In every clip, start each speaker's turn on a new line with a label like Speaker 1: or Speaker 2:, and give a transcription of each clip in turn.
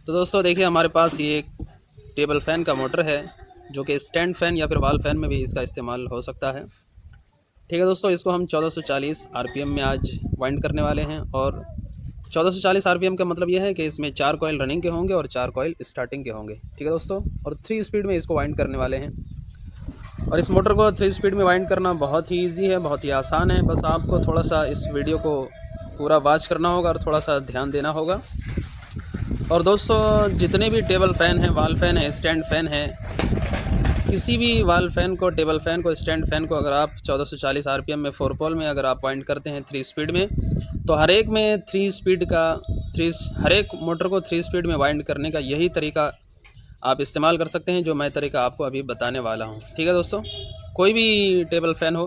Speaker 1: तो दोस्तों देखिए हमारे पास ये एक टेबल फ़ैन का मोटर है, जो कि स्टैंड फ़ैन या फिर वॉल फ़ैन में भी इसका इस्तेमाल हो सकता है। ठीक है दोस्तों, इसको हम 1440 आरपीएम में आज वाइंड करने वाले हैं। और 1440 आरपीएम का मतलब यह है कि इसमें 4 कॉइल रनिंग के होंगे और 4 कॉइल स्टार्टिंग के होंगे। ठीक है दोस्तों, और 3 स्पीड में इसको वाइंड करने वाले हैं। और इस मोटर को 3 स्पीड में वाइंड करना बहुत ही ईजी है, बहुत ही आसान है। बस आपको थोड़ा सा इस वीडियो को पूरा वॉच करना होगा और थोड़ा सा ध्यान देना होगा। और दोस्तों जितने भी टेबल फ़ैन हैं, वॉल फ़ैन है, स्टैंड फ़ैन है, किसी भी वॉल फ़ैन को, टेबल फ़ैन को, स्टैंड फ़ैन को अगर आप 1440 आरपीएम में 4 पोल में अगर आप वाइंड करते हैं 3 स्पीड में, तो हर एक में 3 स्पीड का हर एक मोटर को 3 स्पीड में वाइंड करने का यही तरीका आप इस्तेमाल कर सकते हैं, जो मैं तरीका आपको अभी बताने वाला हूँ। ठीक है दोस्तों, कोई भी टेबल फ़ैन हो,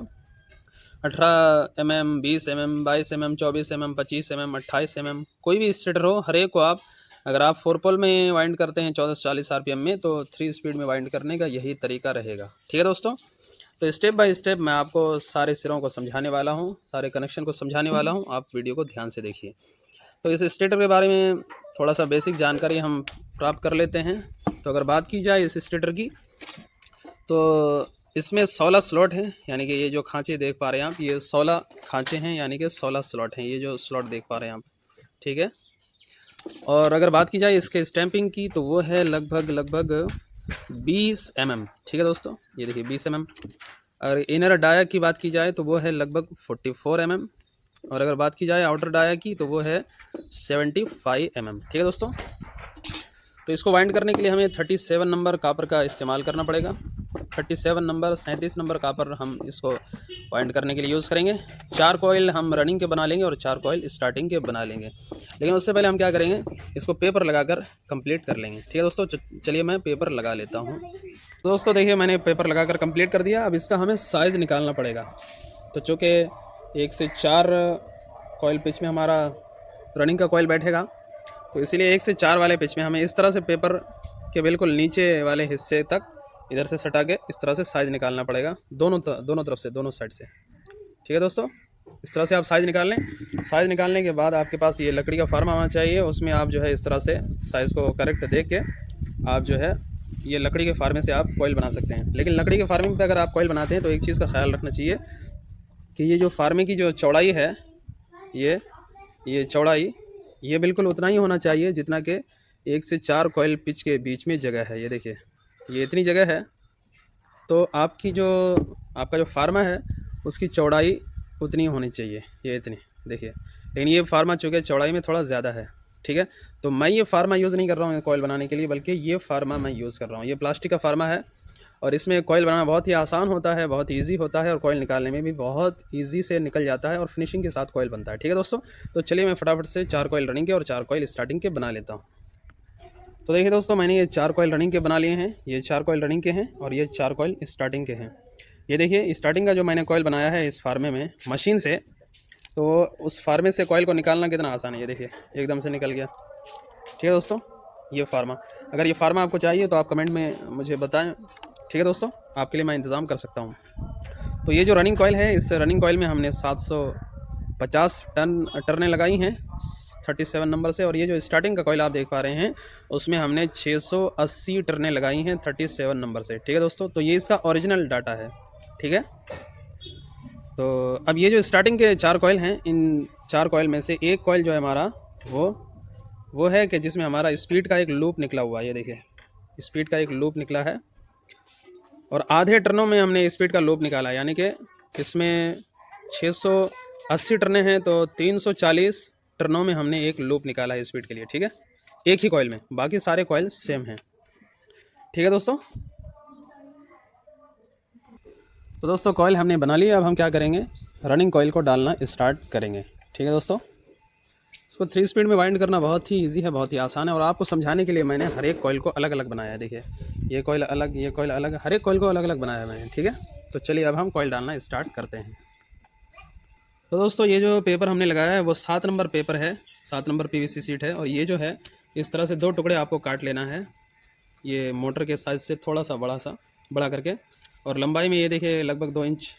Speaker 1: 18 mm, 20 mm, 22 mm, 24 mm, 25 mm, 28 mm, कोई भी स्टेटर हो, हर एक को आप अगर आप 4 पोल में वाइंड करते हैं 1440 आरपीएम में, तो 3 स्पीड में वाइंड करने का यही तरीका रहेगा। ठीक है दोस्तों, तो स्टेप बाय स्टेप मैं आपको सारे सिरों को समझाने वाला हूँ, सारे कनेक्शन को समझाने वाला हूँ। आप वीडियो को ध्यान से देखिए। तो इस स्टेटर के बारे में थोड़ा सा बेसिक जानकारी हम प्राप्त कर लेते हैं। तो अगर बात की जाए इस स्टेटर की, तो इसमें 16 स्लॉट हैं, यानी कि ये जो खांचे देख पा रहे हैं आप, ये 16 खांचे हैं, यानी कि 16 स्लॉट हैं, ये जो स्लॉट देख पा रहे हैं आप। ठीक है, और अगर बात की जाए इसके स्टैंपिंग की, तो वो है लगभग 20 mm। ठीक है दोस्तों, ये देखिए 20 mm। अगर इनर डाया की बात की जाए तो वो है लगभग 44 mm। और अगर बात की जाए आउटर डाया की, तो वो है 75 mm। ठीक है दोस्तों, तो इसको वाइंड करने के लिए हमें 37 नंबर कापर का इस्तेमाल करना पड़ेगा। 37 नंबर, 37 नंबर कापर हम इसको वाइंड करने के लिए यूज़ करेंगे। 4 कॉइल हम रनिंग के बना लेंगे और 4 कॉइल स्टार्टिंग के बना लेंगे। लेकिन उससे पहले हम क्या करेंगे, इसको पेपर लगाकर कंप्लीट कर लेंगे। ठीक है दोस्तों, चलिए मैं पेपर लगा लेता हूँ। तो दोस्तों देखिए मैंने पेपर लगाकर कंप्लीट कर दिया। अब इसका हमें साइज़ निकालना पड़ेगा। तो चूँकि 1 से 4 कॉइल पिच में हमारा रनिंग का कॉइल बैठेगा, तो इसीलिए 1 से 4 वाले पिच में हमें इस तरह से पेपर के बिल्कुल नीचे वाले हिस्से तक इधर से सटा के इस तरह से साइज़ निकालना पड़ेगा, दोनों तरफ से, दोनों साइड से। ठीक है दोस्तों, इस तरह से आप साइज़ निकाल लें। साइज़ निकालने के बाद आपके पास ये लकड़ी का फार्मा आना चाहिए, उसमें आप जो है इस तरह से साइज़ को करेक्ट देख के आप जो है ये लकड़ी के फार्मे से आप कॉइल बना सकते हैं। लेकिन लकड़ी के फार्मे पे अगर आप कॉइल बनाते हैं तो एक चीज़ का ख्याल रखना चाहिए कि ये जो फार्मे की जो चौड़ाई है, ये चौड़ाई ये बिल्कुल उतना ही होना चाहिए जितना कि 1 से 4 कॉइल पिच के बीच में जगह है। ये देखिए, ये इतनी जगह है, तो आपका जो फार्मा है उसकी चौड़ाई उतनी होनी चाहिए, ये इतनी देखिए। लेकिन ये फार्मा चूँकि चौड़ाई में थोड़ा ज़्यादा है। ठीक है, तो मैं ये फार्मा यूज़ नहीं कर रहा हूँ कॉइल बनाने के लिए, बल्कि ये फार्मा मैं यूज़ कर रहा हूँ। ये प्लास्टिक का फार्मा है और इसमें कॉइल बनाना बहुत ही आसान होता है, बहुत ईजी होता है, और कॉइल निकालने में भी बहुत ईजी से निकल जाता है और फिनिशिंग के साथ कॉइल बनता है। ठीक है दोस्तों, तो चलिए मैं फटाफट से 4 कॉइल रनिंग के और 4 कॉइल स्टार्टिंग के बना लेता हूँ। तो देखिए दोस्तों, मैंने ये 4 कॉइल रनिंग के बना लिए हैं। ये 4 कॉइल रनिंग के हैं और ये 4 कॉइल स्टार्टिंग के हैं। ये देखिए स्टार्टिंग का जो मैंने कॉइल बनाया है इस फार्मे में मशीन से, तो उस फार्मे से कॉइल को निकालना कितना आसान है। ये देखिए एकदम से निकल गया। ठीक है दोस्तों, ये फार्मा, अगर ये फार्मा आपको चाहिए तो आप कमेंट में मुझे बताएं। ठीक है दोस्तों, आपके लिए मैं इंतज़ाम कर सकता हूँ। तो ये जो रनिंग कॉइल है, इस रनिंग कॉइल में हमने 750 टर्नें लगाई हैं 37 नंबर से, और ये जो स्टार्टिंग का कॉइल आप देख पा रहे हैं उसमें हमने 680 टर्नें लगाई हैं 37 नंबर से। ठीक है दोस्तों, तो ये इसका ओरिजिनल डाटा है। ठीक है, तो अब ये जो स्टार्टिंग के 4 कॉइल हैं, इन 4 कॉइल में से एक कॉइल जो है हमारा वो है कि जिसमें हमारा स्पीड का एक लूप निकला हुआ है। ये देखिए स्पीड का एक लूप निकला है, और आधे टर्नों में हमने स्पीड का लूप निकाला है, यानी कि इसमें 680 टर्नें हैं तो 340 टर्नों में हमने एक लूप निकाला है स्पीड के लिए। ठीक है, एक ही कॉइल में, बाकी सारे कॉइल सेम हैं। ठीक है दोस्तों, तो दोस्तों कॉइल हमने बना लिया। अब हम क्या करेंगे, रनिंग कॉइल को डालना स्टार्ट करेंगे। ठीक है दोस्तों, इसको 3 स्पीड में वाइंड करना बहुत ही इजी है, बहुत ही आसान है, और आपको समझाने के लिए मैंने हर एक कॉइल को अलग अलग बनाया है। देखिए ये कॉइल अलग, ये कॉइल अलग, हर एक कॉइल को अलग अलग बनाया है मैंने। ठीक है, तो चलिए अब हम कॉइल डालना स्टार्ट करते हैं। तो दोस्तों ये जो पेपर हमने लगाया है वो 7 नंबर पेपर है, 7 नंबर पीवीसी शीट है, और ये जो है इस तरह से 2 टुकड़े आपको काट लेना है, ये मोटर के साइज़ से थोड़ा सा बड़ा करके, और लंबाई में ये देखिए लगभग 2 इंच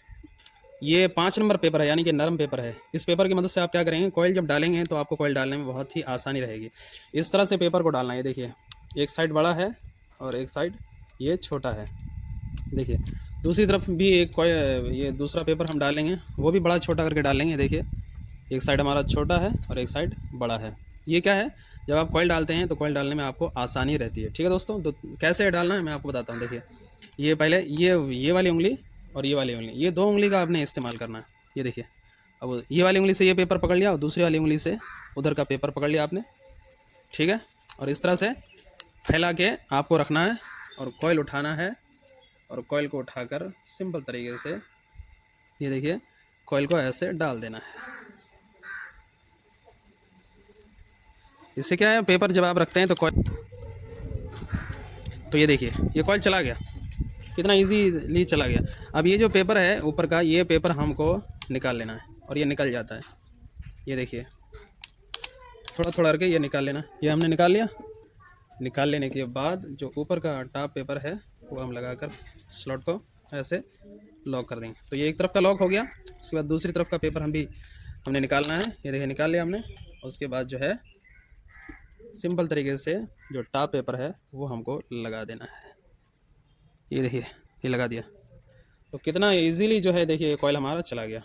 Speaker 1: ये 5 नंबर पेपर है, यानी कि नरम पेपर है। इस पेपर की मदद से आप क्या करेंगे, कॉइल जब डालेंगे तो आपको कॉइल डालने में बहुत ही आसानी रहेगी। इस तरह से पेपर को डालना है। देखिए एक साइड बड़ा है और एक साइड ये छोटा है। देखिए दूसरी तरफ भी एक कॉइल, ये दूसरा पेपर हम डालेंगे, वो भी बड़ा छोटा करके डालेंगे। देखिए एक साइड हमारा छोटा है और एक साइड बड़ा है। ये क्या है, जब आप कॉइल डालते हैं तो कॉइल डालने में आपको आसानी रहती है। ठीक है दोस्तों, तो कैसे डालना है मैं आपको बताता हूँ। देखिए ये पहले ये वाली उंगली और ये वाली उंगली, ये 2 उंगली का आपने इस्तेमाल करना है। ये देखिए, अब ये वाली उंगली से ये पेपर पकड़ लिया और दूसरी वाली उंगली से उधर का पेपर पकड़ लिया आपने। ठीक है, और इस तरह से फैला के आपको रखना है और कॉइल उठाना है और कॉइल को उठाकर सिंपल तरीके से ये देखिए कॉइल को ऐसे डाल देना है। इससे क्या है, पेपर जब आप रखते हैं तो कॉइल, तो ये देखिए ये कॉइल चला गया, कितना इजीली चला गया। अब ये जो पेपर है ऊपर का, ये पेपर हमको निकाल लेना है और ये निकल जाता है। ये देखिए थोड़ा थोड़ा करके ये निकाल लेना। ये हमने निकाल लिया। निकाल लेने के बाद जो ऊपर का टॉप पेपर है वो हम लगाकर स्लॉट को ऐसे लॉक कर देंगे। तो ये एक तरफ का लॉक हो गया। उसके बाद दूसरी तरफ का पेपर हमने निकालना है। ये देखिए निकाल लिया हमने। उसके बाद जो है सिंपल तरीके से जो टॉप पेपर है वो हमको लगा देना है। ये देखिए ये लगा दिया। तो कितना इजीली जो है, देखिए कॉइल हमारा चला गया।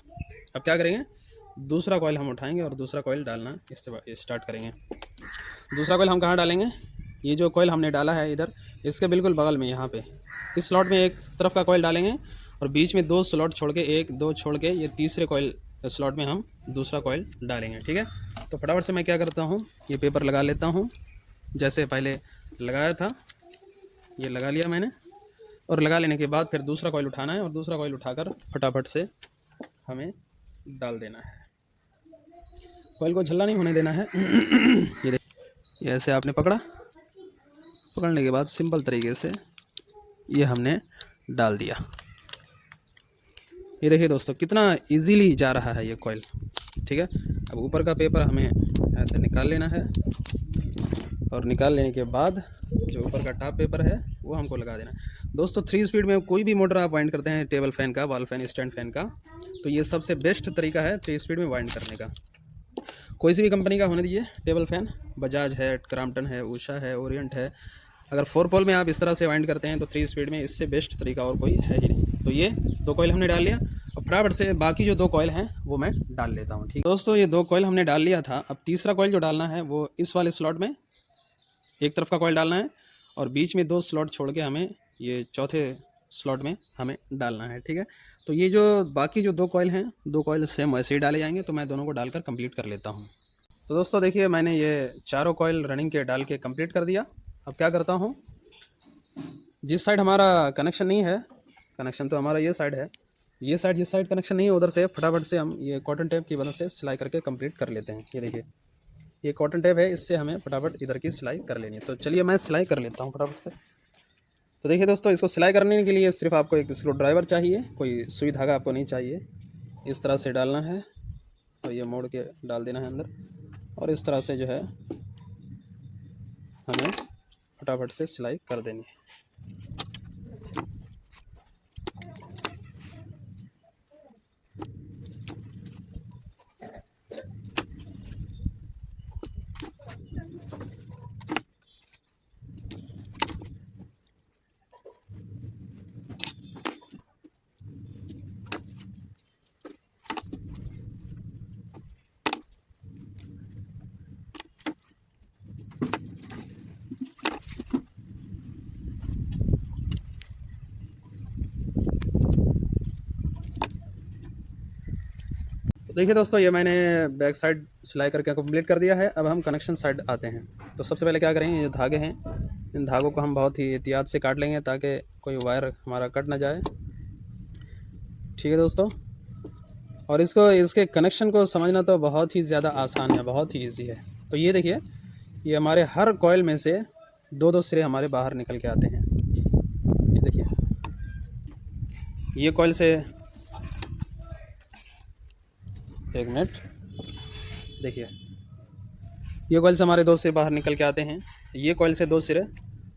Speaker 1: अब क्या करेंगे, दूसरा कॉइल हम उठाएंगे और दूसरा कॉइल डालना इससे स्टार्ट करेंगे। दूसरा कॉइल हम कहाँ डालेंगे, ये जो कॉइल हमने डाला है इधर, इसके बिल्कुल बगल में यहाँ पे इस स्लॉट में एक तरफ का कॉइल डालेंगे और बीच में 2 स्लॉट छोड़ के, 1 2 छोड़ के, ये तीसरे कॉइल स्लॉट में हम दूसरा कॉइल डालेंगे। ठीक है, तो फटाफट से मैं क्या करता हूँ, ये पेपर लगा लेता हूँ जैसे पहले लगाया था। ये लगा लिया मैंने और लगा लेने के बाद फिर दूसरा कॉइल उठाना है और दूसरा कॉइल उठाकर फटाफट से हमें डाल देना है। कॉइल को झल्ला नहीं होने देना है। ये ऐसे आपने पकड़ने के बाद सिंपल तरीके से ये हमने डाल दिया। ये देखिए दोस्तों कितना इजीली जा रहा है ये कॉइल। ठीक है, अब ऊपर का पेपर हमें ऐसे निकाल लेना है और निकाल लेने के बाद जो ऊपर का टॉप पेपर है वो हमको लगा देना है। दोस्तों 3 स्पीड में कोई भी मोटर आप वाइंड करते हैं, टेबल फैन का, वॉल फैन, स्टैंड फैन का, तो ये सबसे बेस्ट तरीका है 3 स्पीड में वाइंड करने का। कोई सी भी कंपनी का होने दीजिए टेबल फैन, बजाज है, क्रॉम्पटन है, उषा है, ओरिएंट है। अगर 4 पोल में आप इस तरह से वाइंड करते हैं तो 3 स्पीड में इससे बेस्ट तरीका और कोई है ही नहीं। तो ये 2 कॉइल हमने डाल लिया और फटाफट से बाकी जो 2 कॉइल हैं वो मैं डाल लेता हूँ। ठीक दोस्तों, ये 2 कॉइल हमने डाल लिया था। अब तीसरा कॉइल जो डालना है वो इस वाले स्लॉट में एक तरफ का कॉइल डालना है और बीच में 2 स्लॉट छोड़ के हमें ये चौथे स्लॉट में हमें डालना है। ठीक है, तो ये जो बाकी जो 2 कॉइल हैं, 2 कॉइल सेम वैसे ही डाले जाएंगे। तो मैं दोनों को डालकर कंप्लीट कर लेता हूँ। तो दोस्तों देखिए मैंने ये चारों कॉइल रनिंग के डाल के कंप्लीट कर दिया। अब क्या करता हूँ, जिस साइड हमारा कनेक्शन नहीं है, कनेक्शन तो हमारा ये साइड है, ये साइड जिस साइड कनेक्शन नहीं है उधर से फटाफट से हम ये कॉटन टेप की मदद से सिलाई करके कंप्लीट कर लेते हैं। ये देखिए ये कॉटन टेप है, इससे हमें फटाफट इधर की सिलाई कर लेनी है। तो चलिए मैं सिलाई कर लेता हूँ फटाफट से। तो देखिए दोस्तों, इसको सिलाई करने के लिए सिर्फ आपको एक स्क्रू ड्राइवर चाहिए, कोई सुई धागा आपको नहीं चाहिए। इस तरह से डालना है और ये मोड़ के डाल देना है अंदर और इस तरह से जो है हमें फटाफट से सिलाई कर देनी है। देखिए दोस्तों, ये मैंने बैक साइड सिलाई करके कंप्लीट कर दिया है। अब हम कनेक्शन साइड आते हैं। तो सबसे पहले क्या करेंगे, ये धागे हैं, इन धागों को हम बहुत ही एहतियात से काट लेंगे ताकि कोई वायर हमारा कट ना जाए। ठीक है दोस्तों, और इसके कनेक्शन को समझना तो बहुत ही ज़्यादा आसान है, बहुत ही ईजी है। तो ये देखिए, ये हमारे हर कॉइल में से 2-2 सिरे हमारे बाहर निकल के आते हैं। ये देखिए, ये कॉइल से, एक मिनट, देखिए ये कॉइल से हमारे 2 सिरे बाहर निकल के आते हैं। ये कॉइल से 2 सिरे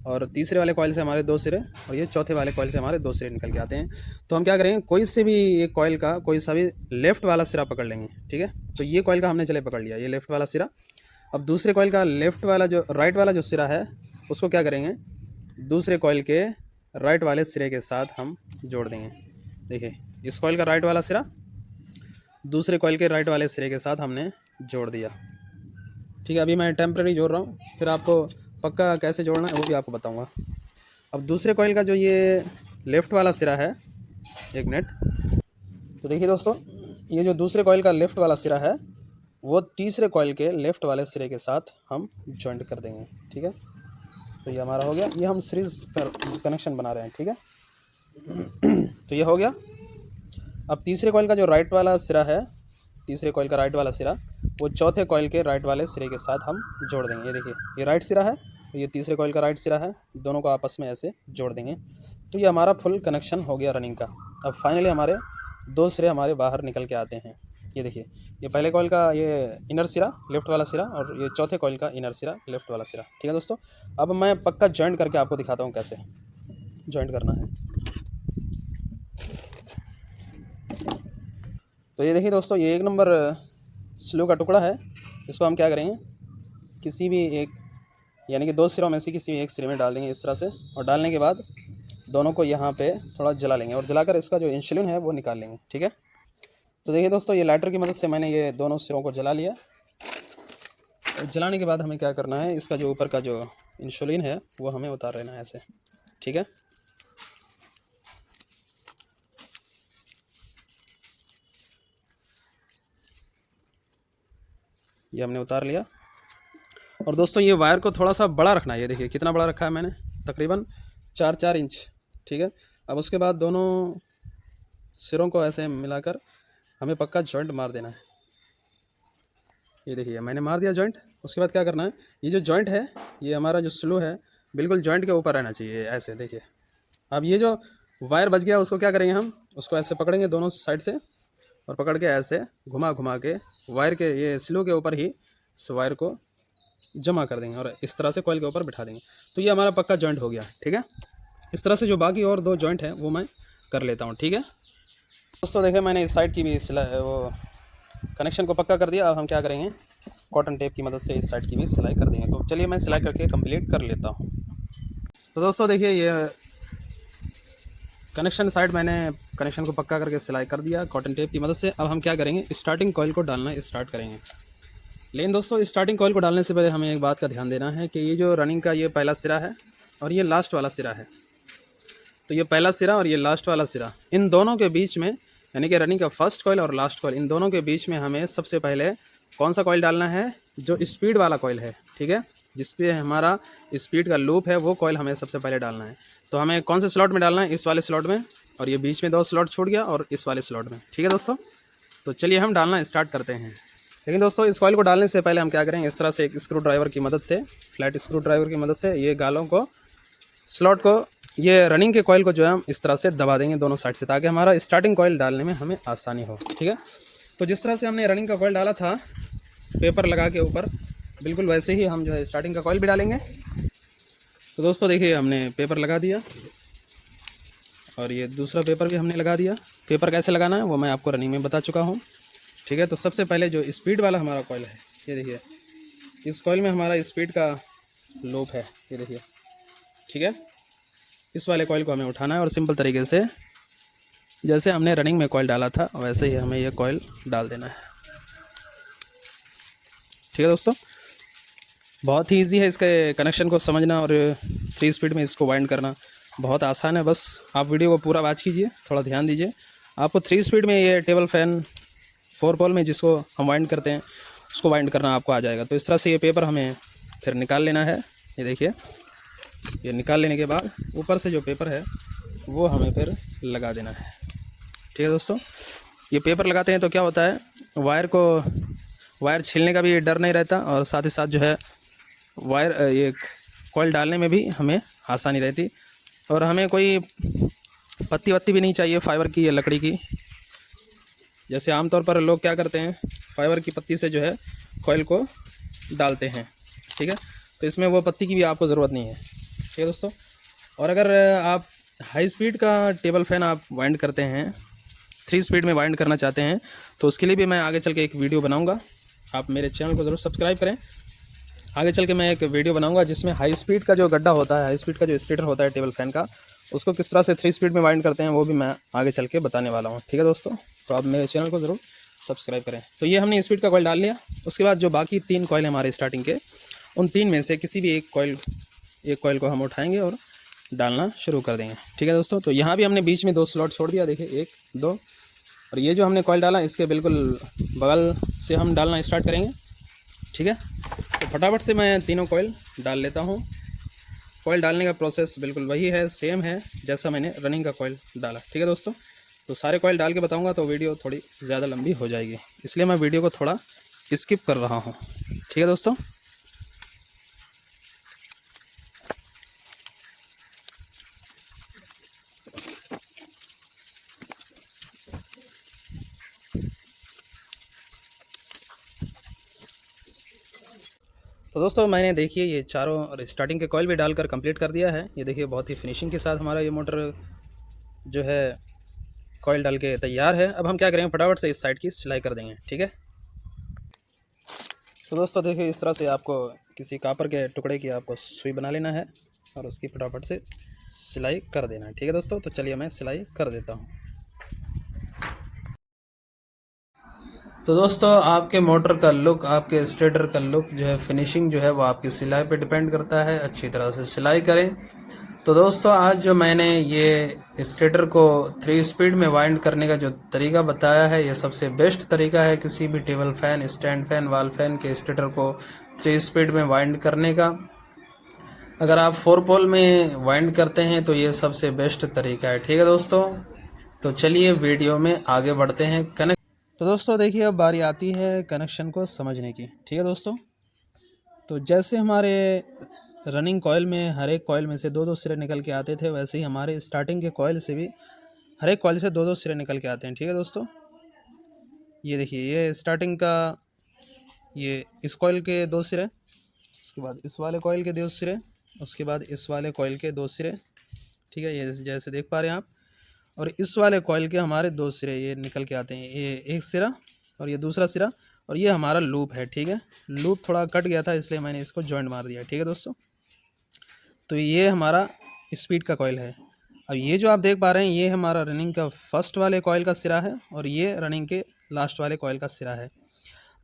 Speaker 1: और तीसरे वाले कॉइल से हमारे 2 सिरे और ये चौथे वाले कॉइल से हमारे 2 सिरे निकल के आते हैं। तो हम क्या करेंगे, कोई से भी एक कॉइल का कोई सा भी लेफ़्ट वाला सिरा पकड़ लेंगे, ठीक है। तो ये कॉइल का हमने चले पकड़ लिया, ये लेफ़्ट वाला सिरा। अब दूसरे कॉइल का लेफ़्ट वाला जो राइट वाला जो सिरा है उसको क्या करेंगे, दूसरे कॉइल के राइट वाले सिरे के साथ हम जोड़ देंगे। देखिए इस कॉइल का राइट वाला सिरा दूसरे कॉइल के राइट वाले सिरे के साथ हमने जोड़ दिया, ठीक है। अभी मैं टेम्परेरी जोड़ रहा हूँ, फिर आपको पक्का कैसे जोड़ना है वो भी आपको बताऊँगा। अब दूसरे कॉइल का जो ये लेफ़्ट वाला सिरा है, एक मिनट, तो देखिए दोस्तों ये जो दूसरे कॉइल का लेफ़्ट वाला सिरा है वो तीसरे कॉइल के लेफ़्ट वाले सिरे के साथ हम जॉइंट कर देंगे, ठीक है। तो ये हमारा हो गया, ये हम सीरीज़ कनेक्शन बना रहे हैं, ठीक है। तो ये हो गया। अब तीसरे कॉइल का जो राइट वाला सिरा है, तीसरे कॉइल का राइट वाला सिरा वो चौथे कॉइल के राइट वाले सिरे के साथ हम जोड़ देंगे। ये देखिए ये राइट सिरा है, ये तीसरे कॉइल का राइट सिरा है, दोनों को आपस में ऐसे जोड़ देंगे। तो ये हमारा फुल कनेक्शन हो गया रनिंग का। अब फाइनली हमारे 2 सिरे हमारे बाहर निकल के आते हैं। ये देखिए ये पहले कॉइल का ये इनर सिरा लेफ़्ट वाला सिरा और ये चौथे कॉइल का इनर सिरा लेफ़्ट वाला सिरा, ठीक है दोस्तों। अब मैं पक्का जॉइंट करके आपको दिखाता हूँ कैसे जॉइंट करना है। तो ये देखिए दोस्तों ये 1 नंबर स्लो का टुकड़ा है, इसको हम क्या करेंगे, किसी भी एक यानी कि 2 सिरों में से किसी एक सिरे में डाल देंगे इस तरह से, और डालने के बाद दोनों को यहाँ पे थोड़ा जला लेंगे और जलाकर इसका जो इंसुलिन है वो निकाल लेंगे, ठीक है। तो देखिए दोस्तों ये लाइटर की मदद से मैंने ये दोनों सिरों को जला लिया। और जलाने के बाद हमें क्या करना है, इसका जो ऊपर का जो इंसुलिन है वो हमें उतार लेना है ऐसे, ठीक है। ये हमने उतार लिया। और दोस्तों ये वायर को थोड़ा सा बड़ा रखना है, ये देखिए कितना बड़ा रखा है मैंने, तकरीबन 4 इंच, ठीक है। अब उसके बाद दोनों सिरों को ऐसे मिलाकर हमें पक्का जॉइंट मार देना है। ये देखिए मैंने मार दिया जॉइंट। उसके बाद क्या करना है, ये जो जॉइंट है ये हमारा जो स्लो है बिल्कुल जॉइंट के ऊपर रहना चाहिए ऐसे, देखिए। अब ये जो वायर बच गया उसको क्या करेंगे, हम उसको ऐसे पकड़ेंगे दोनों साइड से और पकड़ के ऐसे घुमा घुमा के वायर के ये स्लो के ऊपर ही इस वायर को जमा कर देंगे और इस तरह से कॉइल के ऊपर बिठा देंगे। तो ये हमारा पक्का जॉइंट हो गया, ठीक है। इस तरह से जो बाकी और 2 जॉइंट हैं वो मैं कर लेता हूँ, ठीक है दोस्तों। देखिए मैंने इस साइड की भी सिलाई वो कनेक्शन को पक्का कर दिया। अब हम क्या करेंगे, कॉटन टेप की मदद से इस साइड की भी सिलाई कर देंगे। तो चलिए मैं सिलाई करके कंप्लीट कर लेता हूँ। तो दोस्तों देखिए ये कनेक्शन साइड मैंने कनेक्शन को पक्का करके सिलाई कर दिया कॉटन टेप की मदद से। अब हम क्या करेंगे, स्टार्टिंग कॉइल को डालना स्टार्ट करेंगे। लेकिन दोस्तों स्टार्टिंग कॉइल को डालने से पहले हमें एक बात का ध्यान देना है कि ये जो रनिंग का ये पहला सिरा है और ये लास्ट वाला सिरा है, तो ये पहला सिरा और ये लास्ट वाला सिरा, इन दोनों के बीच में यानी कि रनिंग का फर्स्ट कॉइल और लास्ट कॉइल, इन दोनों के बीच में हमें सबसे पहले कौन सा कॉइल डालना है, जो स्पीड वाला कॉइल है, ठीक है, जिस पे हमारा स्पीड का लूप है वो कॉइल हमें सबसे पहले डालना है। तो हमें कौन से स्लॉट में डालना है, इस वाले स्लॉट में, और ये बीच में 2 स्लॉट छूट गया और इस वाले स्लॉट में, ठीक है दोस्तों। तो चलिए हम डालना स्टार्ट करते हैं। लेकिन दोस्तों इस कॉइल को डालने से पहले हम क्या करेंगे, इस तरह से एक स्क्रू ड्राइवर की मदद से, फ्लैट स्क्रू ड्राइवर की मदद से ये गालों को, स्लॉट को, ये रनिंग के कॉइल को जो है हम इस तरह से दबा देंगे दोनों साइड से, ताकि हमारा स्टार्टिंग कॉइल डालने में हमें आसानी हो, ठीक है। तो जिस तरह से हमने रनिंग का कॉइल डाला था पेपर लगा के ऊपर, बिल्कुल वैसे ही हम जो है स्टार्टिंग का कॉइल भी डालेंगे। तो दोस्तों देखिए हमने पेपर लगा दिया और ये दूसरा पेपर भी हमने लगा दिया। पेपर कैसे लगाना है वो मैं आपको रनिंग में बता चुका हूँ, ठीक है। तो सबसे पहले जो स्पीड वाला हमारा कॉइल है, ये देखिए इस कॉइल में हमारा स्पीड का लूप है, ये देखिए, ठीक है। इस वाले कॉइल को हमें उठाना है और सिंपल तरीके से जैसे हमने रनिंग में कॉइल डाला था वैसे ही हमें ये कॉइल डाल देना है, ठीक है दोस्तों। बहुत ही ईजी है इसके कनेक्शन को समझना और 3 स्पीड में इसको वाइंड करना बहुत आसान है। बस आप वीडियो को पूरा वॉच कीजिए, थोड़ा ध्यान दीजिए। आपको 3 स्पीड में ये टेबल फैन 4 पोल में जिसको हम वाइंड करते हैं उसको वाइंड करना आपको आ जाएगा। तो इस तरह से ये पेपर हमें फिर निकाल लेना है। ये देखिए ये निकाल लेने के बाद ऊपर से जो पेपर है वो हमें फिर लगा देना है, ठीक है दोस्तों। ये पेपर लगाते हैं तो क्या होता है, वायर छीलने का भी डर नहीं रहता और साथ ही साथ जो है वायर ये कॉइल डालने में भी हमें आसानी रहती और हमें कोई पत्ती वत्ती भी नहीं चाहिए फाइबर की या लकड़ी की। जैसे आमतौर पर लोग क्या करते हैं, फाइबर की पत्ती से जो है कॉइल को डालते हैं, ठीक है। तो इसमें वो पत्ती की भी आपको ज़रूरत नहीं है। ठीक है दोस्तों। और अगर आप हाई स्पीड का टेबल फ़ैन आप वाइंड करते हैं, 3 स्पीड में वाइंड करना चाहते हैं, तो उसके लिए भी मैं आगे चल के एक वीडियो बनाऊंगा। आप मेरे चैनल को ज़रूर सब्सक्राइब करें। आगे चल के मैं एक वीडियो बनाऊंगा जिसमें हाई स्पीड का जो गड्ढा होता है, हाई स्पीड का जो स्टेटर होता है टेबल फ़ैन का, उसको किस तरह से 3 स्पीड में वाइंड करते हैं वो भी मैं आगे चल के बताने वाला हूँ। ठीक है दोस्तों, तो आप मेरे चैनल को ज़रूर सब्सक्राइब करें। तो ये हमने स्पीड का कॉइल डाल लिया। उसके बाद जो बाकी 3 कॉइल हैं हमारे स्टार्टिंग के, उन 3 में से किसी भी एक कॉइल को हम उठाएंगे और डालना शुरू कर देंगे। ठीक है दोस्तों, तो यहाँ भी हमने बीच में 2 स्लॉट छोड़ दिया, देखिए 1 2, और ये जो हमने कॉइल डाला इसके बिल्कुल बगल से हम डालना स्टार्ट करेंगे। ठीक है, तो फटाफट से मैं तीनों कॉइल डाल लेता हूँ। कॉइल डालने का प्रोसेस बिल्कुल वही है, सेम है जैसा मैंने रनिंग का कॉइल डाला। ठीक है दोस्तों, तो सारे कॉइल डाल के बताऊँगा तो वीडियो थोड़ी ज़्यादा लंबी हो जाएगी, इसलिए मैं वीडियो को थोड़ा स्किप कर रहा हूँ। ठीक है दोस्तों, तो दोस्तों मैंने देखिए ये चारों स्टार्टिंग के कॉइल भी डालकर कंप्लीट कर दिया है। ये देखिए बहुत ही फिनिशिंग के साथ हमारा ये मोटर जो है कॉइल डाल के तैयार है। अब हम क्या करेंगे, फटाफट से इस साइड की सिलाई कर देंगे। ठीक है, तो दोस्तों देखिए इस तरह से आपको किसी कापर के टुकड़े की आपको सुई बना लेना है और उसकी फटाफट से सिलाई कर देना है। ठीक है दोस्तों, तो चलिए मैं सिलाई कर देता हूँ। तो दोस्तों आपके मोटर का लुक, आपके स्टेटर का लुक जो है, फिनिशिंग जो है वो आपकी सिलाई पे डिपेंड करता है। अच्छी तरह से सिलाई करें। तो दोस्तों आज जो मैंने ये स्टेटर को 3 स्पीड में वाइंड करने का जो तरीका बताया है, ये सबसे बेस्ट तरीका है किसी भी table fan, stand fan, wall fan के स्टेटर को 3 स्पीड में वाइंड करने का। अगर आप 4 पोल में वाइंड करते हैं तो ये सबसे बेस्ट तरीका है। ठीक है दोस्तों, तो चलिए वीडियो में आगे बढ़ते हैं। तो दोस्तों देखिए अब बारी आती है कनेक्शन को समझने की। ठीक है दोस्तों, तो जैसे हमारे रनिंग कॉइल में हर एक कॉइल में से 2-2 सिरे निकल के आते थे, वैसे ही हमारे स्टार्टिंग के कॉइल से भी हर एक कॉइल से 2-2 सिरे निकल के आते हैं। ठीक है दोस्तों, ये देखिए ये स्टार्टिंग का, ये इस कॉइल के 2 सिरे, उसके बाद इस वाले कॉइल के 2 सिरे, उसके बाद इस वाले कॉइल के 2 सिरे। ठीक है, ये जैसे देख पा रहे हैं आप। और इस वाले कॉइल के हमारे 2 सिरे ये निकल के आते हैं, ये एक सिरा और ये दूसरा सिरा, और ये हमारा लूप है। ठीक है, लूप थोड़ा कट गया था इसलिए मैंने इसको जॉइंट मार दिया। ठीक है दोस्तों, तो ये हमारा स्पीड का कॉइल है। अब ये जो आप देख पा रहे हैं ये हमारा रनिंग का फर्स्ट वाले कॉइल का सिरा है और ये रनिंग के लास्ट वाले कॉइल का सिरा है।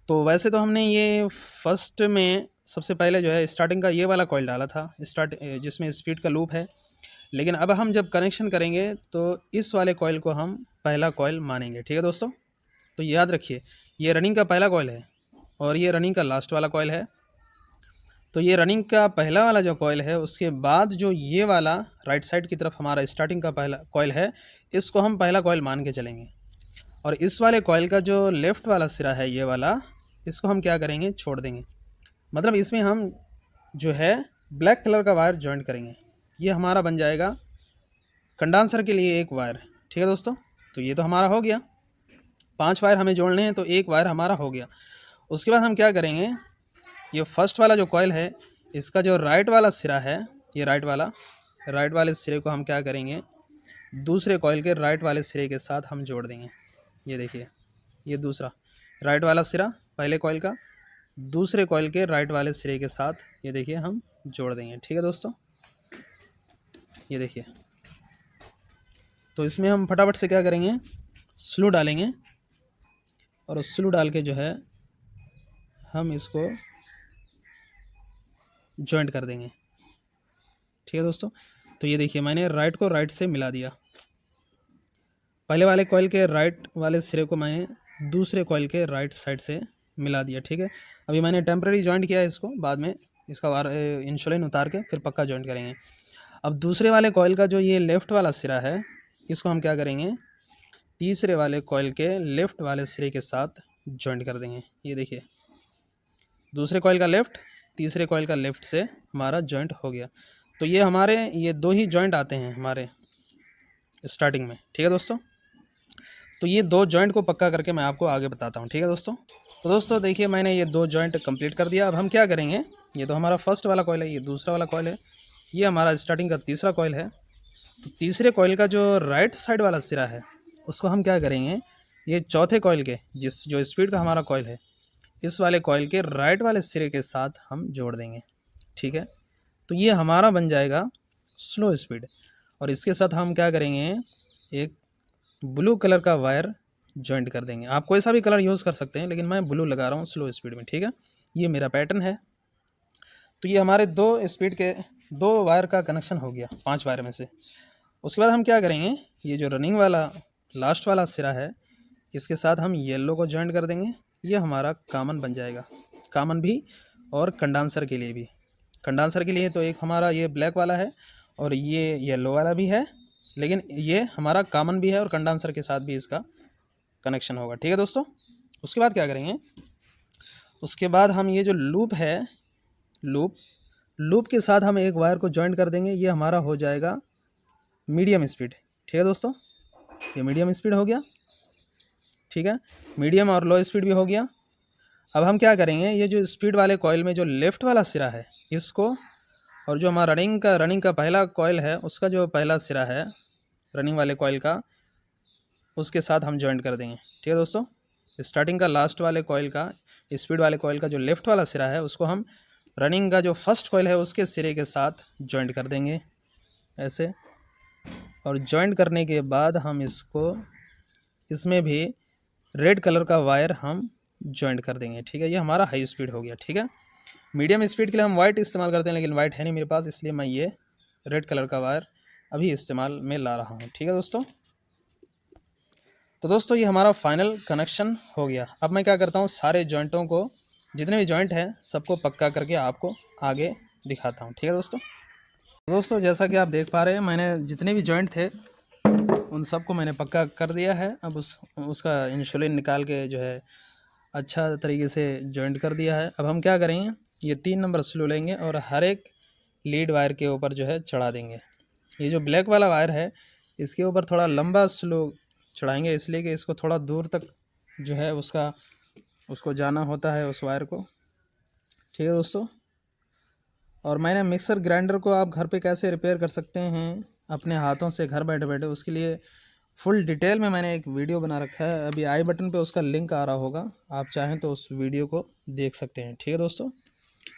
Speaker 1: तो वैसे तो हमने ये फर्स्ट में सबसे पहले जो है स्टार्टिंग का ये वाला कॉइल डाला था, जिसमें स्पीड का लूप है। लेकिन अब हम जब कनेक्शन करेंगे तो इस वाले कॉइल को हम पहला कॉइल मानेंगे। ठीक है दोस्तों, तो याद रखिए ये रनिंग का पहला कॉइल है और ये रनिंग का लास्ट वाला कॉइल है। तो ये रनिंग का पहला वाला जो कॉइल है, उसके बाद जो ये वाला राइट साइड की तरफ हमारा स्टार्टिंग का पहला कॉइल है, इसको हम पहला कॉइल मान के चलेंगे। और इस वाले कॉइल का जो लेफ़्ट वाला सिरा है ये वाला, इसको हम क्या करेंगे, छोड़ देंगे। मतलब इसमें हम जो है ब्लैक कलर का वायर जॉइंट करेंगे। ये हमारा बन जाएगा कंडेंसर के लिए एक वायर। ठीक है दोस्तों, तो ये तो हमारा हो गया। 5 वायर हमें जोड़ने हैं तो एक वायर हमारा हो गया। उसके बाद हम क्या करेंगे, ये फर्स्ट वाला जो कॉइल है इसका जो राइट वाला सिरा है, ये राइट वाले सिरे को हम क्या करेंगे, दूसरे कॉइल के राइट वाले सिरे के साथ हम जोड़ देंगे। ये देखिए ये दूसरा राइट वाला सिरा पहले कॉइल का दूसरे कॉइल के राइट वाले सिरे के साथ ये देखिए हम जोड़ देंगे। ठीक है दोस्तों, ये देखिए। तो इसमें हम फटाफट से क्या करेंगे, स्लू डालेंगे और उस स्लू डाल के जो है हम इसको जॉइंट कर देंगे। ठीक है दोस्तों, तो ये देखिए मैंने राइट को राइट से मिला दिया। पहले वाले कॉइल के राइट वाले सिरे को मैंने दूसरे कॉइल के राइट साइड से मिला दिया। ठीक है, अभी मैंने टेम्परेरी जॉइंट किया है इसको, बाद में इसका वार इंसुलिन उतार के फिर पक्का जॉइंट करेंगे। अब दूसरे वाले कॉइल का जो ये लेफ़्ट वाला सिरा है, इसको हम क्या करेंगे, तीसरे वाले कॉइल के लेफ़्ट वाले सिरे के साथ जॉइंट कर देंगे। ये देखिए दूसरे कॉइल का लेफ़्ट, तीसरे कॉइल का लेफ़्ट से हमारा जॉइंट हो गया। तो ये हमारे ये 2 ही जॉइंट आते हैं हमारे स्टार्टिंग में। ठीक है दोस्तों, तो ये 2 जॉइंट को पक्का करके मैं आपको आगे बताता हूँ। ठीक है दोस्तों, तो दोस्तों देखिए मैंने ये 2 जॉइंट कंप्लीट कर दिया। अब हम क्या करेंगे, ये तो हमारा फर्स्ट वाला कॉइल है, ये दूसरा वाला कॉइल है, ये हमारा स्टार्टिंग का तीसरा कॉइल है। तो तीसरे कॉइल का जो राइट साइड वाला सिरा है उसको हम क्या करेंगे, ये चौथे कॉइल के जो स्पीड का हमारा कॉइल है इस वाले कॉइल के राइट वाले सिरे के साथ हम जोड़ देंगे। ठीक है, तो ये हमारा बन जाएगा स्लो स्पीड। और इसके साथ हम क्या करेंगे, एक ब्लू कलर का वायर जॉइंट कर देंगे। आप कोई सा भी कलर यूज़ कर सकते हैं, लेकिन मैं ब्लू लगा रहा हूँ स्लो स्पीड में। ठीक है, ये मेरा पैटर्न है। तो ये हमारे 2 स्पीड के 2 वायर का कनेक्शन हो गया 5 वायर में से। उसके बाद हम क्या करेंगे, ये जो रनिंग वाला लास्ट वाला सिरा है इसके साथ हम येलो को जॉइंट कर देंगे। ये हमारा कॉमन बन जाएगा, कॉमन भी और कंडेंसर के लिए भी। कंडेंसर के लिए तो एक हमारा ये ब्लैक वाला है और ये येलो वाला भी है, लेकिन ये हमारा कॉमन भी है और कंडेंसर के साथ भी इसका कनेक्शन होगा। ठीक है दोस्तों, उसके बाद क्या करेंगे, उसके बाद हम ये जो लूप है, लूप के साथ हम एक वायर को जॉइंट कर देंगे। ये हमारा हो जाएगा मीडियम स्पीड। ठीक है दोस्तों, ये मीडियम स्पीड हो गया। ठीक है, मीडियम और लो स्पीड भी हो गया। अब हम क्या करेंगे, ये जो स्पीड वाले कॉइल में जो लेफ़्ट वाला सिरा है इसको, और जो हमारा रनिंग का पहला कॉइल है उसका जो पहला सिरा है रनिंग वाले कॉइल का, उसके साथ हम जॉइंट कर देंगे। ठीक है दोस्तों, स्टार्टिंग का लास्ट वाले कॉइल का, स्पीड वाले कॉइल का जो लेफ़्ट वाला सिरा है उसको हम रनिंग का जो फर्स्ट कॉइल है उसके सिरे के साथ जॉइंट कर देंगे ऐसे। और जॉइंट करने के बाद हम इसमें भी रेड कलर का वायर हम जॉइंट कर देंगे। ठीक है, ये हमारा हाई स्पीड हो गया। ठीक है, मीडियम स्पीड के लिए हम वाइट इस्तेमाल करते हैं, लेकिन वाइट है नहीं मेरे पास, इसलिए मैं ये रेड कलर का वायर अभी इस्तेमाल में ला रहा हूँ। ठीक है दोस्तों, तो दोस्तों ये हमारा फाइनल कनेक्शन हो गया। अब मैं क्या करता हूँ, सारे जॉइंटों को, जितने भी जॉइंट हैं सबको पक्का करके आपको आगे दिखाता हूँ। ठीक है दोस्तों, जैसा कि आप देख पा रहे हैं मैंने जितने भी जॉइंट थे उन सबको मैंने पक्का कर दिया है। अब उसका इंसुलिन निकाल के जो है अच्छा तरीके से जॉइंट कर दिया है। अब हम क्या करेंगे, ये 3 नंबर स्लो लेंगे और हर एक लीड वायर के ऊपर जो है चढ़ा देंगे। ये जो ब्लैक वाला वायर है इसके ऊपर थोड़ा लंबा स्लो चढ़ाएंगे, इसलिए कि इसको थोड़ा दूर तक जो है उसको जाना होता है उस वायर को। ठीक है दोस्तों, और मैंने मिक्सर ग्राइंडर को आप घर पे कैसे रिपेयर कर सकते हैं अपने हाथों से घर बैठे बैठे, उसके लिए फुल डिटेल में मैंने एक वीडियो बना रखा है। अभी आई बटन पे उसका लिंक आ रहा होगा, आप चाहें तो उस वीडियो को देख सकते हैं। ठीक है दोस्तों,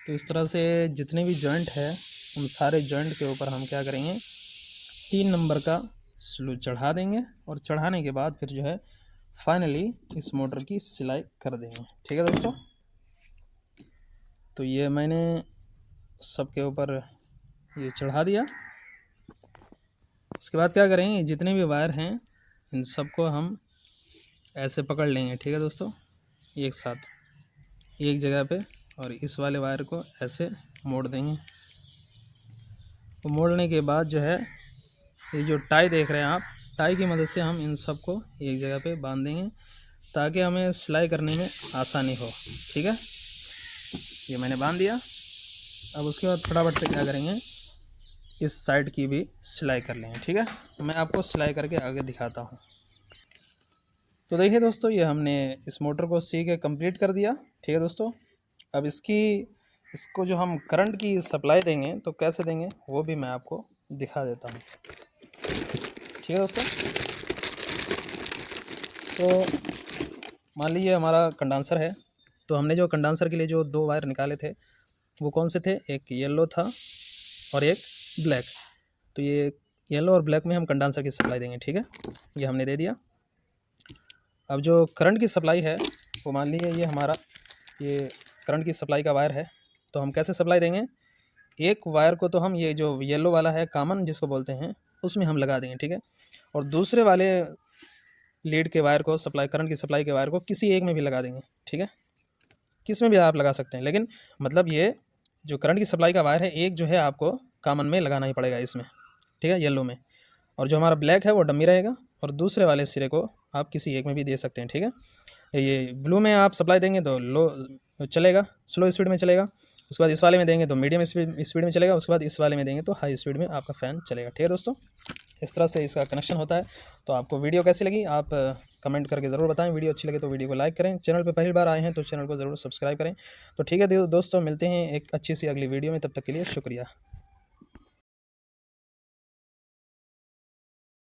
Speaker 1: तो इस तरह से जितने भी जॉइंट है उन सारे जॉइंट के ऊपर हम क्या करेंगे, 3 नंबर का स्लू चढ़ा देंगे और चढ़ाने के बाद फिर जो है फाइनली इस मोटर की सिलाई कर देंगे। ठीक है दोस्तों, तो ये मैंने सबके ऊपर ये चढ़ा दिया। उसके बाद क्या करेंगे, जितने भी वायर हैं इन सबको हम ऐसे पकड़ लेंगे। ठीक है दोस्तों, एक साथ एक जगह पे, और इस वाले वायर को ऐसे मोड़ देंगे। तो मोड़ने के बाद जो है ये जो टाई देख रहे हैं आप, टाई की मदद से हम इन सबको एक जगह पे बांध देंगे ताकि हमें सिलाई करने में आसानी हो। ठीक है, ये मैंने बांध दिया। अब उसके बाद फटाफट से क्या करेंगे, इस साइड की भी सिलाई कर लेंगे। ठीक है, तो मैं आपको सिलाई करके आगे दिखाता हूँ। तो देखिए दोस्तों, ये हमने इस मोटर को सी के कंप्लीट कर दिया। ठीक है दोस्तों, अब इसको जो हम करंट की सप्लाई देंगे तो कैसे देंगे वो भी मैं आपको दिखा देता हूँ। ठीक है दोस्तों, तो मान लीजिए हमारा कंडेंसर है, तो हमने जो कंडेंसर के लिए जो 2 वायर निकाले थे वो कौन से थे, एक येलो था और एक ब्लैक। तो ये येलो और ब्लैक में हम कंडेंसर की सप्लाई देंगे। ठीक है, ये हमने दे दिया। अब जो करंट की सप्लाई है वो मान लीजिए ये करंट की सप्लाई का वायर है, तो हम कैसे सप्लाई देंगे, एक वायर को तो हम ये जो येलो वाला है कॉमन जिसको बोलते हैं उसमें हम लगा देंगे। ठीक है, और दूसरे वाले लीड के वायर को करंट की सप्लाई के वायर को किसी एक में भी लगा देंगे। ठीक है, किस में भी आप लगा सकते हैं, लेकिन मतलब ये जो करंट की सप्लाई का वायर है एक जो है आपको कॉमन में लगाना ही पड़ेगा इसमें। ठीक है, येलो में, और जो हमारा ब्लैक है वो डमी रहेगा और दूसरे वाले सिरे को आप किसी एक में भी दे सकते हैं। ठीक है, ये ब्लू में आप सप्लाई देंगे तो लो चलेगा, स्लो स्पीड में चलेगा। उसके बाद इस वाले में देंगे तो मीडियम स्पीड में चलेगा। उसके बाद इस वाले में देंगे तो हाई स्पीड में आपका फ़ैन चलेगा। ठीक है दोस्तों, इस तरह से इसका कनेक्शन होता है। तो आपको वीडियो कैसी लगी आप कमेंट करके ज़रूर बताएं। वीडियो अच्छी लगे तो वीडियो को लाइक करें, चैनल पे पहली बार आए हैं तो चैनल को ज़रूर सब्सक्राइब करें। तो ठीक है दोस्तों, मिलते हैं एक अच्छी सी अगली वीडियो में, तब तक के लिए शुक्रिया।